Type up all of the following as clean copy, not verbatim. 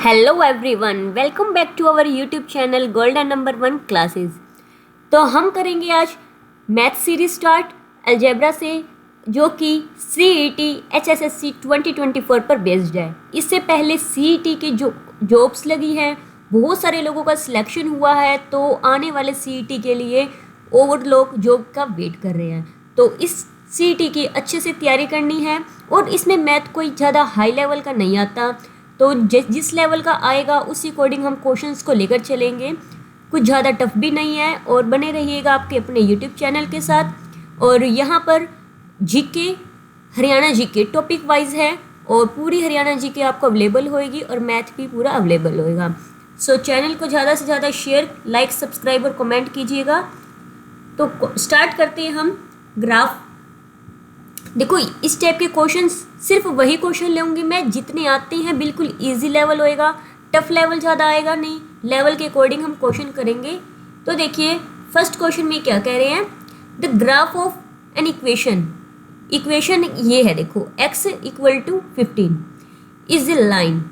Hello everyone, welcome back to our YouTube channel golden number 1 classes. तो हम करेंगे आज मैथ सीरीज स्टार्ट अलजेब्रा से, जो कि सीईटी एचएसएससी 2024 पर बेस्ड है। इससे पहले सीईटी के जो जॉब्स लगी हैं, बहुत सारे लोगों का सिलेक्शन हुआ है, तो आने वाले सीईटी के लिए और लोग जॉब का वेट कर रहे हैं। तो इस सीईटी की अच्छे से तैयारी करनी है और इसमें मैथ कोई ज़्यादा हाई लेवल का नहीं आता, तो जिस लेवल का आएगा उसी अकॉर्डिंग हम क्वेश्चंस को लेकर चलेंगे। कुछ ज़्यादा टफ भी नहीं है और बने रहिएगा आपके अपने यूट्यूब चैनल के साथ। और यहाँ पर GK, Haryana GK topic wise है और पूरी हरियाणा जीके आपको अवेलेबल होएगी और मैथ भी पूरा अवेलेबल होएगा। सो चैनल को ज़्यादा से ज़्यादा शेयर, लाइक, सब्सक्राइब और कमेंट कीजिएगा। तो स्टार्ट करते हैं हम ग्राफ। देखो, इस टाइप के क्वेश्चन सिर्फ वही क्वेश्चन लूँगी मैं जितने आते हैं, बिल्कुल इजी लेवल होएगा, टफ लेवल ज़्यादा आएगा नहीं, लेवल के अकॉर्डिंग हम क्वेश्चन करेंगे। तो देखिए, फर्स्ट क्वेश्चन में क्या कह रहे हैं, the graph of an equation. Equation ये है, देखो x equal to 15 is a line.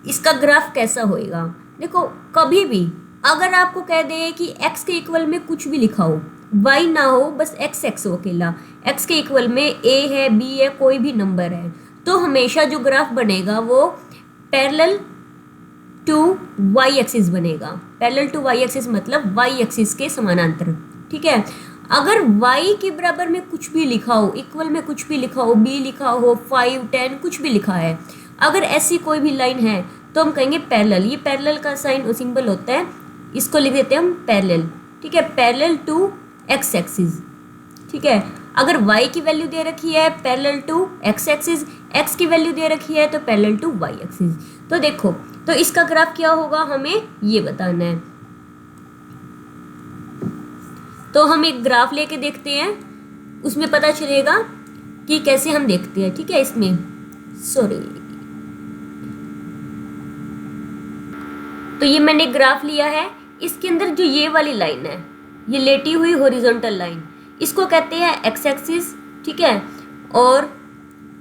इसका ग्राफ कैसा होएगा? देखो, कभी भी अगर आपको कह दे कि x के इक्वल में कुछ भी लिखा हो, y ना हो, बस x हो अकेला, x के इक्वल में a है, b है, कोई भी नंबर है, तो हमेशा जो ग्राफ बनेगा वो पैरेलल टू y एक्सिस बनेगा। पैरेलल टू y एक्सिस मतलब y एक्सिस के समानांतर, ठीक है। अगर y के बराबर में कुछ भी लिखा हो, इक्वल में कुछ भी लिखा हो, b लिखा हो, 5, 10 कुछ भी लिखा है, अगर ऐसी कोई भी लाइन है तो हम कहेंगे पैरेलल। ये पैरेलल का साइन और सिंबल होता है, इसको लिख देते हैं हम पैरेलल, ठीक है, पैरेलल टू x एक्सिस, ठीक है। अगर y की वैल्यू दे रखी है parallel to x axis, x की वैल्यू दे रखी है तो पैरेलल टू y एक्सिस। तो देखो, तो इसका ग्राफ क्या होगा हमें ये बताना है। तो हम एक ग्राफ लेके देखते हैं, उसमें पता चलेगा कि कैसे हम देखते हैं, ठीक है। इसमें सॉरी, तो ये मैंने ग्राफ लिया है, इसके अंदर जो ये वाली लाइन है, ये लेटी हुई हॉरिजॉन्टल लाइन, इसको कहते हैं x एक्सिस, ठीक है। और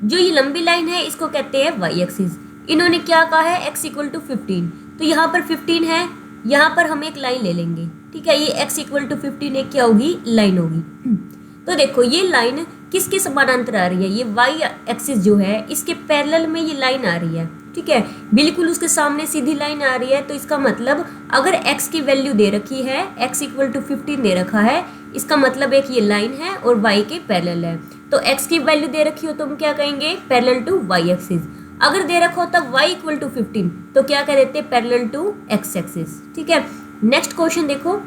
जो ये लंबी लाइन है इसको कहते हैं y एक्सिस। इन्होंने क्या कहा है, x इक्वल टू 15, तो यहाँ पर 15 है, यहाँ पर हम एक लाइन ले लेंगे, ठीक है। ये x इक्वल टू 15 एक क्या होगी, लाइन होगी। तो देखो, ये लाइन किसके समानांतर आ रही है, ये y एक्सिस जो है इसके पैरेलल में ये लाइन आ रही है, ठीक है, बिल्कुल उसके सामने सीधी लाइन आ रही है। तो इसका मतलब अगर x की वैल्यू दे रखी है, x इक्वल टू 15 दे रखा है, इसका मतलब एक ये लाइन है और y के पैरेलल है। तो x की वैल्यू दे रखी हो तो हम क्या कहेंगे, पैरेलल टू y एक्सिस। अगर दे रखा हो तब y इक्वल टू 15 तो क्या कह देते हैं, पैरेलल टू x एक्सिस, ठीक है। नेक्स्ट क्वेश्चन देखो,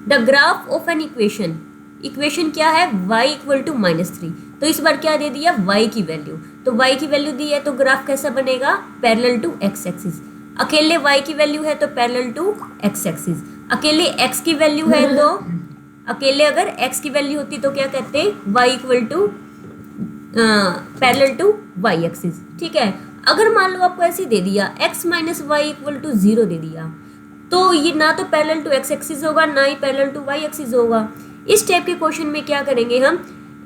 the graph of an equation. Equation क्या है, y इक्वल टू -3, तो इस बार क्या दे दिया, y की वैल्यू, तो y की वैल्यू दी है तो ग्राफ कैसा बनेगा, पैरेलल टू x एक्सिस। अकेले y की वैल्यू है तो पैरेलल टू x एक्सिस, अकेले x की वैल्यू है तो अकेले अगर x की वैल्यू होती तो क्या कहते हैं, y equal to parallel to y axis, ठीक है। अगर मान लो आपको ऐसे दे दिया x minus Y equal to 0 दे दिया, तो ये ना तो पैरेलल टू x एक्सिस होगा, ना ही पैरेलल टू y एक्सिस होगा। इस टाइप के क्वेश्चन में क्या करेंगे, हम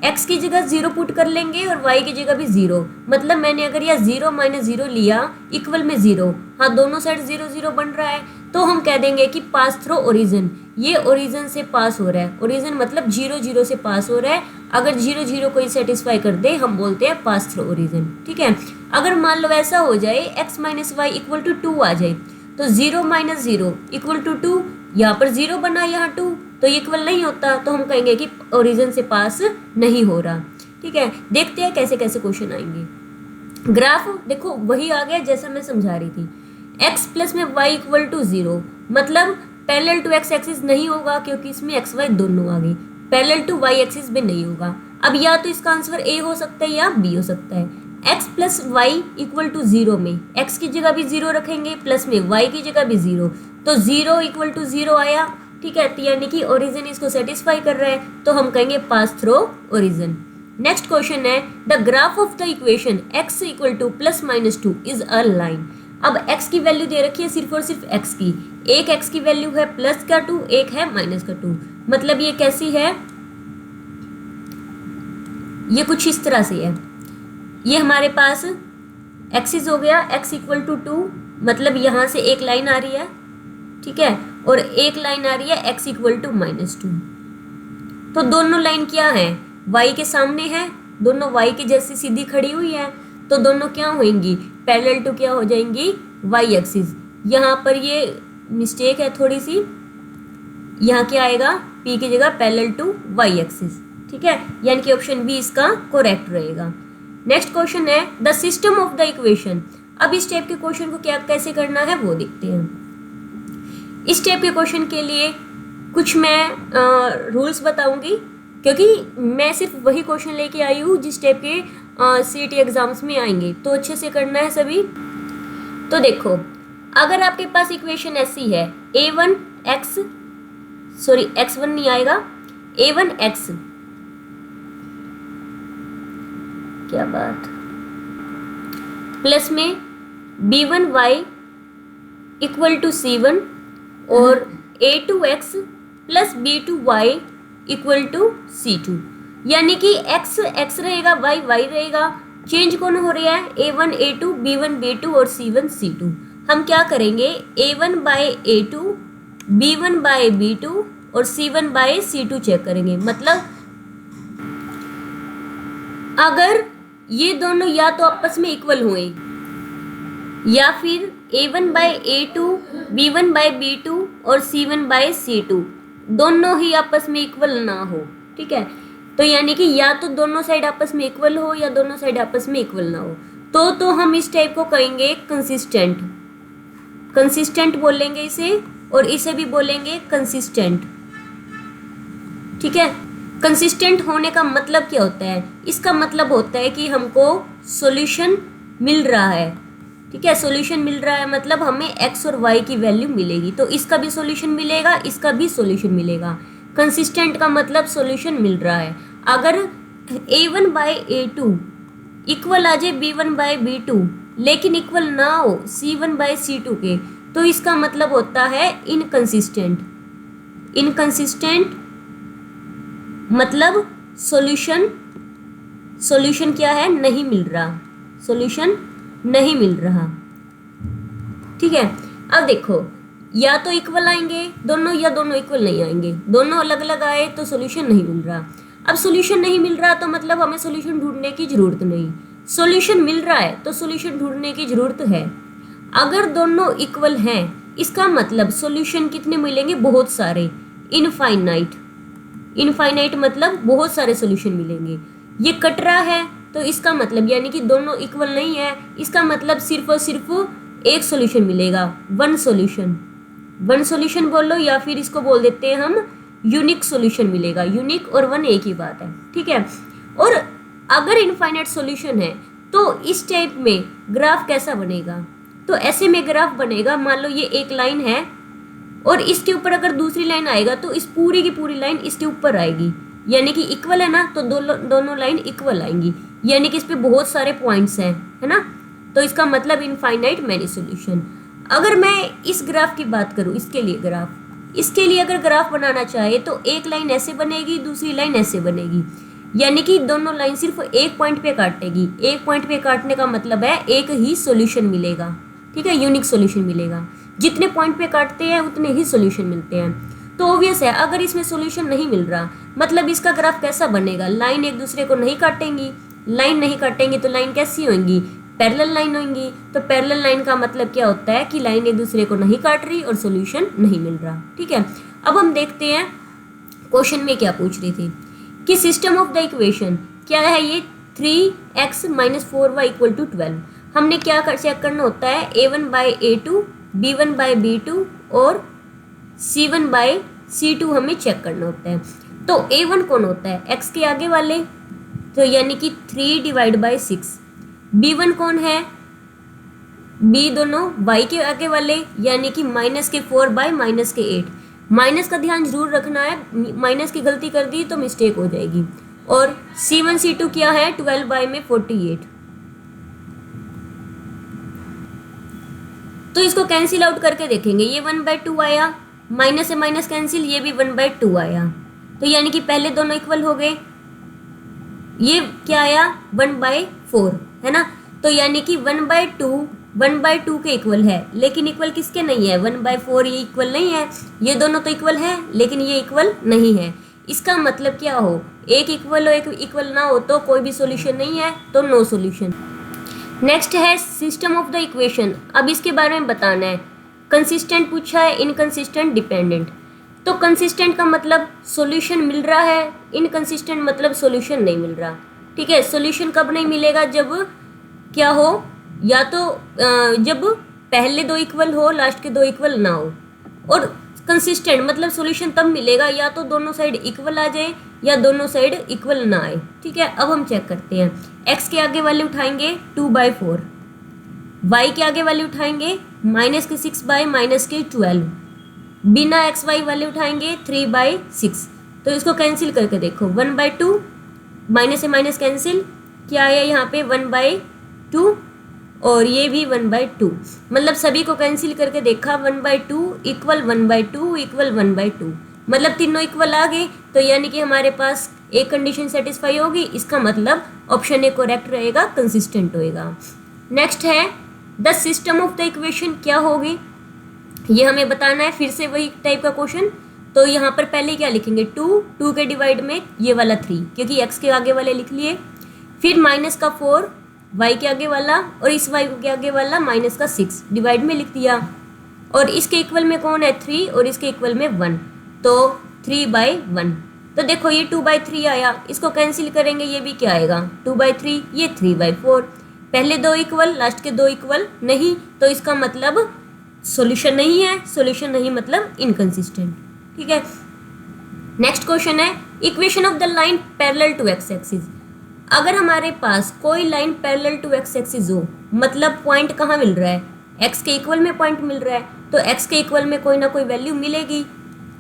x की जगह 0 पुट कर लेंगे और y की जगह भी 0। मतलब मैंने अगर यह 0 माइनस 0 लिया इक्वल में 0, हाँ दोनों साइड 0 0 बन रहा है, तो हम कह देंगे कि पास थ्रू ओरिजिन, ये ओरिजिन से पास हो रहा है। ओरिजिन मतलब 0 0 से पास हो रहा है, अगर 0 0 को सेटिस्फाई कर दे हम बोलते हैं पास थ्रू ओरिजिन, ठीक है। अगर मान लो ऐसा हो जाए x minus Y equal to 2 आ जाए, तो 0 माइनस 0 इक्वल टू 2, यहाँ पर 0 बना, यहाँ 2, तो ये इक्वल नहीं होता, तो हम कहेंगे कि ओरिजिन से पास नहीं हो रहा, ठीक है। देखते हैं कैसे कैसे क्वेश्चन आएंगे। ग्राफ देखो वही आ गया जैसा मैं समझा रही थी, x प्लस में y इक्वल टू 0, मतलब पैरेलल टू x एक्सिस नहीं होगा क्योंकि इसमें x y दोनों आ गए, पैरेलल टू y एक्सिस भी नहीं होगा। अब या तो इसका आंसर a हो सकता है या b हो सकता है। x plus Y equal to 0 में x की जगह भी 0 रखेंगे, प्लस में y की जगह भी 0, तो 0 इक्वल टू 0 आया, ठीक है, यानी कि ओरिजिन इसको सेटिस्फाई कर रहा है, तो हम कहेंगे pass through origin. Next question है, the graph of the equation x equal to plus minus 2 is a line. अब x की वैल्यू दे रखी है सिर्फ और सिर्फ x की, एक x की वैल्यू है प्लस का 2, एक है माइनस का 2, मतलब ये कैसी है, ये कुछ इस तरह से है। ये हमारे पास एक्सिस हो गया, x इक्वल टू 2, मतलब यहाँ से एक लाइन आ रही है, ठीक है, और एक लाइन आ रही है x इक्वल टू -2। तो दोनों लाइन क्या है, y के सामने है, दोनों y के जैसी सीधी खड़ी हुई है, तो दोनों क्या होंगी, पैरेलल टू क्या हो जाएंगी, y एक्सिस। यहाँ पर ये मिस्टेक है थोड़ी सी, यहाँ क्या आएगा, p की जगह पैरेलल टू y एक्सिस, ठीक है, यानी कि ऑप्शन बी इसका करेक्ट रहेगा। नेक्स्ट क्वेश्चन है the system of the equation. अब इस टाइप के क्वेश्चन को क्या कैसे करना है वो देखते हैं। इस टाइप के क्वेश्चन के लिए कुछ मैं रूल्स बताऊंगी, क्योंकि मैं सिर्फ वही क्वेश्चन लेके आई हूँ जिस टाइप के CET एग्जाम्स में आएंगे, तो अच्छे से करना है सभी। तो देखो, अगर आपके पास इक्वेशन ऐसी है a1x, सॉरी x1 नहीं आएगा, a1x, क्या बात, प्लस में b1y इक्वल टू c1 और a2x plus b2y equal to c2, यानी कि x x रहेगा, y y रहेगा, चेंज कौन हो रहा है, a1 a2 b1 b2 और c1 c2। हम क्या करेंगे, a1 bye a2 b1 bye b2 और c1 बाय c2 चेक करेंगे। मतलब अगर ये दोनों या तो आपस में इक्वल हुए या फिर a1 bye a2 b1 bye b2 और c1 बाय c2 दोनों ही आपस में इक्वल ना हो, ठीक है, तो यानी कि या तो दोनों साइड आपस में इक्वल हो या दोनों साइड आपस में इक्वल ना हो, तो हम इस टाइप को कहेंगे कंसिस्टेंट, कंसिस्टेंट बोलेंगे इसे, और इसे भी बोलेंगे कंसिस्टेंट, ठीक है। कंसिस्टेंट होने का मतलब क्या होता है, इसका मतलब होता है कि हमको सॉल्यूशन मिल रहा है, ठीक है, सॉल्यूशन मिल रहा है मतलब हमें x और y की वैल्यू मिलेगी, तो इसका भी सॉल्यूशन मिलेगा, इसका भी सॉल्यूशन मिलेगा। कंसिस्टेंट का मतलब सॉल्यूशन मिल रहा है। अगर a1 बाय a2 इक्वल आ जाए b1 बाय b2 लेकिन इक्वल ना हो c1 बाय c2 के, तो इसका मतलब होता है इनकंसिस्टेंट। इनकंसिस्टेंट मतलब सॉल्यूशन क्या है, नहीं मिल रहा, सॉल्यूशन नहीं मिल रहा, ठीक है। अब देखो, या तो इक्वल आएंगे दोनों या दोनों इक्वल नहीं आएंगे, दोनों अलग अलग आए तो सॉल्यूशन नहीं मिल रहा। अब सॉल्यूशन नहीं मिल रहा तो मतलब हमें सॉल्यूशन ढूंढने की जरूरत नहीं, सॉल्यूशन मिल रहा है तो सॉल्यूशन ढूंढने की जरूरत है। अगर दोनों इक्वल हैं इसका मतलब सॉल्यूशन कितने मिलेंगे, बहुत सारे, इनफाइनाइट। इनफाइनाइट मतलब बहुत सारे सॉल्यूशन मिलेंगे। ये कट रहा है तो इसका मतलब यानी कि दोनों इक्वल नहीं है, इसका मतलब सिर्फ और सिर्फ एक सॉल्यूशन मिलेगा, वन सॉल्यूशन, वन सॉल्यूशन बोलो, या फिर इसको बोल देते हैं हम यूनिक सॉल्यूशन मिलेगा। यूनिक और वन एक ही बात है, ठीक है। और अगर इनफाइनाइट सॉल्यूशन है तो इस टाइप में ग्राफ कैसा बनेगा, तो ऐसे में ग्राफ बनेगा, मान लो ये एक लाइन है और इसके ऊपर अगर दूसरी लाइन आएगा तो इस पूरी की पूरी लाइन इसके ऊपर आएगी, यानी कि इक्वल है ना, तो दोनों लाइन इक्वल आएंगी, यानी कि इस पे बहुत सारे पॉइंट्स हैं, है ना, तो इसका मतलब इनफाइनाइट मैनी सॉल्यूशन। अगर मैं इस ग्राफ की बात करूँ, इसके लिए ग्राफ, इसके लिए अगर ग्राफ बनाना चाहे तो एक लाइन ऐसे बनेगी, दूसरी लाइन ऐसे बनेगी, यानी कि दोनों लाइन सिर्फ एक पॉइंट पे काटेगी। एक पॉइंट पे काटने का मतलब है एक ही सॉल्यूशन मिलेगा, ठीक है, यूनिक सॉल्यूशन मिलेगा। जितने पॉइंट पे काटते हैं उतने ही सॉल्यूशन मिलते हैं। तो ऑब्वियस है अगर इसमें सॉल्यूशन नहीं मिल रहा मतलब इसका ग्राफ कैसा बनेगा, लाइन एक दूसरे को नहीं काटेंगी, लाइन नहीं काटेंगी तो लाइन कैसी होंगी, पैरेलल लाइन होंगी। तो पैरेलल लाइन का मतलब क्या होता है कि लाइन एक दूसरे को नहीं काट रही और सॉल्यूशन नहीं मिल रहा, ठीक है। अब हम देखते हैं क्वेश्चन में क्या पूछ रही थी कि सिस्टम ऑफ द इक्वेशन क्या है, ये 3x - 4y = 12। हमने क्या चेक करना होता है, a1 bye a2 b1 bye b2 और c1 बाय c2 हमें चेक करना होता है। तो a1 कौन होता है, x के आगे वाले, तो यानी कि 3/6। b1 कौन है, b दोनों y के आगे वाले, यानी कि -4/-8। माइनस का ध्यान जरूर रखना है, माइनस की गलती कर दी तो मिस्टेक हो जाएगी। और c1 c2 क्या है, 12/48। तो इसको कैंसिल आउट करके देखेंगे, ये 1/2 आया, माइनस से माइनस कैंसिल, ये भी 1/2 आया, तो यानी कि पहले दोनों इक्वल हो गए। ये क्या आया, 1/4, है ना, तो यानी कि 1/2 1/2 के इक्वल है, लेकिन इक्वल किसके नहीं है, 1/4 ये इक्वल नहीं है। ये दोनों तो इक्वल है लेकिन ये इक्वल नहीं है। इसका मतलब क्या हो, एक इक्वल हो एक इक्वल ना हो तो कोई भी सॉल्यूशन नहीं है, तो नो सॉल्यूशन। नेक्स्ट है सिस्टम ऑफ द इक्वेशन। अब इसके बारे में बताना है। कंसिस्टेंट पूछा है, इनकंसिस्टेंट, डिपेंडेंट। तो कंसिस्टेंट का मतलब सॉल्यूशन मिल रहा है, इनकंसिस्टेंट मतलब सॉल्यूशन नहीं मिल रहा। ठीक है, सॉल्यूशन कब नहीं मिलेगा, जब क्या हो, या तो जब पहले दो इक्वल हो, लास्ट के दो इक्वल ना हो। और कंसिस्टेंट मतलब सॉल्यूशन तब मिलेगा या तो दोनों साइड इक्वल आ जाए या दोनों साइड इक्वल ना आए। ठीक है, अब हम चेक करते हैं। x के आगे वाले उठाएंगे 2/4, y के आगे वाले उठाएंगे -6/-12, बिना xy वाले उठाएंगे 3/6। तो इसको कैंसिल करके देखो, 1/2, माइनस से माइनस कैंसिल, क्या आया यहाँ पे 1/2 और ये भी 1/2। मतलब सभी को कैंसिल करके देखा, 1/2 इक्वल 1/2 इक्वल 1/2, मतलब तीनों इक्वल आ गए। तो यानी कि हमारे पास एक कंडीशन सेटिस्फाई होगी, इसका मतलब ऑप्शन ए करेक्ट रहेगा, कंसिस्टेंट होएगा। नेक्स्ट है the system of the equation क्या होगी, ये हमें बताना है। फिर से वही टाइप का क्वेश्चन। तो यहाँ पर पहले क्या लिखेंगे, 2 के डिवाइड में ये वाला 3, क्योंकि x के आगे वाले लिख लिए, फिर माइनस का 4 y के आगे वाला, और इस y के आगे वाला माइनस का 6 डिवाइड में लिख दिया। और इसके इक्वल में कौन है, 3, और इसके इक्वल में 1, तो 3/1। तो देखो ये 2/3 आया, इसको कैंसिल करेंगे, ये भी क्या आएगा 2/3, ये 3/4। पहले दो इक्वल, लास्ट के दो इक्वल नहीं, तो इसका मतलब सॉल्यूशन नहीं है। सॉल्यूशन नहीं मतलब इनकंसिस्टेंट। ठीक है, नेक्स्ट क्वेश्चन है equation of the line parallel to X axis. अगर हमारे पास कोई line parallel to X axis हो, मतलब पॉइंट कहाँ मिल रहा है, एक्स के इक्वल में पॉइंट मिल रहा है, तो एक्स के इक्वल में कोई ना कोई वैल्यू मिलेगी,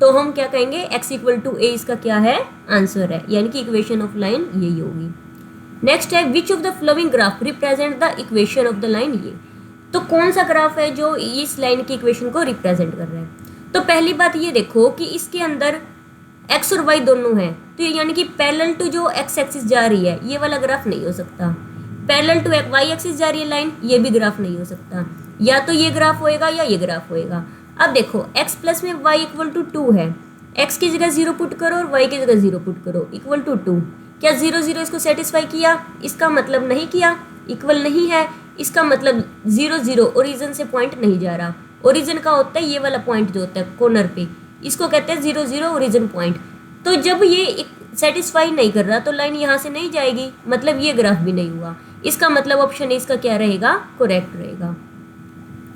तो हम क्या कहेंगे, x = a इसका क्या है, आंसर है, यानी कि इक्वेशन ऑफ लाइन यही होगी। नेक्स्ट है which of the flowing graph represent the equation of the line, ये तो कौन सा ग्राफ है जो इस लाइन की इक्वेशन को रिप्रेजेंट कर रहा है। तो पहली बात ये देखो कि इसके अंदर x और y दोनों हैं, तो यानी कि पैरेलल टू जो x एक्सिस जा रही है ये वाला ग्राफ नहीं हो सकता। पैरेलल टू y एक्सिस जा रही है लाइन, ये भी ग्राफ नहीं हो सकता, या तो ये ग्राफ होएगा या ये ग्राफ होएगा। अब देखो x प्लस में y = 2 है, x की जगह 0 पुट करो और y की जगह 0 पुट करो, इक्वल टू 2। क्या 0 0 इसको सेटिस्फाई किया, इसका मतलब नहीं किया, इक्वल नहीं है, इसका मतलब 0 0 ओरिजिन से पॉइंट नहीं जा रहा। ओरिजिन का होता है ये वाला पॉइंट जो होता है कॉर्नर पे, इसको कहते हैं 0 0 ओरिजिन पॉइंट। तो जब ये सेटिस्फाई नहीं कर रहा तो लाइन यहाँ से नहीं जाएगी, मतलब ये ग्राफ भी नहीं हुआ। इसका मतलब ऑप्शन ए इसका क्या रहेगा, करेक्ट रहेगा।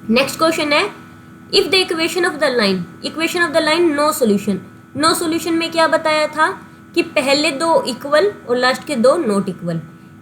नेक्स्ट क्वेश्चन है if the equation of the line no solution. No solution में क्या बताया था कि पहले दो इक्वल और लास्ट के दो नॉट इक्वल।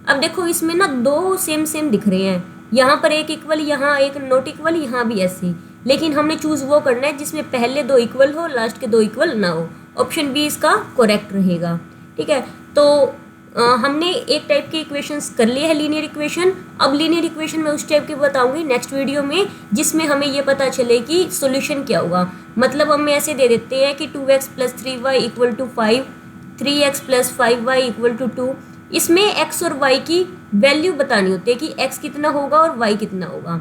अब देखो इसमें ना दो सेम दिख रहे हैं, यहाँ पर एक इक्वल, यहाँ एक नॉट इक्वल, यहाँ भी ऐसे, लेकिन हमने चूज वो करना है जिसमें पहले दो इक्वल हो, लास्ट के दो इक्वल ना हो। ऑप्शन बी इसका करेक्ट रहेगा। ठीक है, तो हमने एक टाइप के इक्वेशंस कर लिए हैं, लीनियर इक्वेशन। अब लीनियर इक्वेशन में उस टाइप के बताऊंगी नेक्स्ट वीडियो में, जिसमें हमें ये पता चले कि सॉल्यूशन क्या होगा। मतलब हम ऐसे दे देते हैं कि 2x + 3y = 5, 3x + 5y = 2। इसमें x और y की वैल्यू बतानी होती है कि x कितना होगा और y कितना होगा।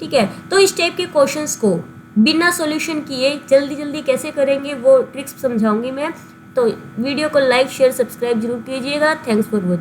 ठीक है, तो इस टाइप के क्वेश्चंस को बिना सॉल्यूशन किए जल्दी कैसे करेंगे वो ट्रिक्स समझाऊंगी मैं। तो वीडियो को लाइक शेयर सब्सक्राइब जरूर कीजिएगा। Thanks for watching.